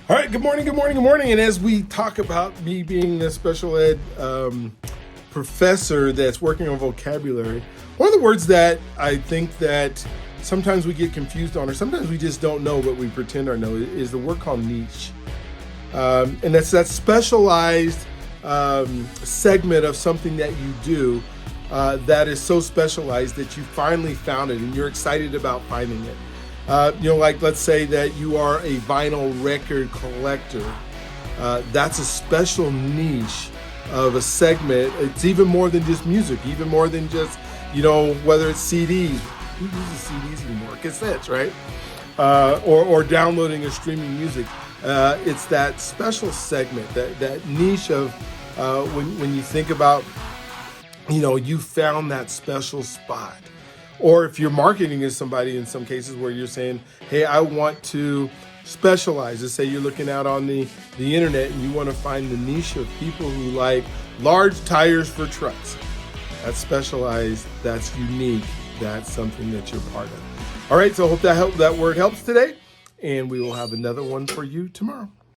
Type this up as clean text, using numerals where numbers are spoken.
All right, good morning, good morning, good morning. And as we talk about me being the special ed professor that's working on vocabulary, one of the words that I think that sometimes we get confused on, or sometimes we just don't know, but we pretend or know, is the word called niche. And that's that specialized segment of something that you do that is so specialized that you finally found it and you're excited about finding it. Like let's say that you are a vinyl record collector. That's a special niche of a segment. It's even more than just music, even more than just, whether it's CDs. Who uses CDs anymore? Cassettes, right? Or downloading or streaming music. It's that special segment, that niche of when you think about, you found that special spot. Or if you're marketing to somebody in some cases where you're saying, hey, I want to specialize. Let's say you're looking out on the internet and you want to find the niche of people who like large tires for trucks. That's specialized, that's unique, that's something that you're part of. All right, so I hope that word helps today, and we will have another one for you tomorrow.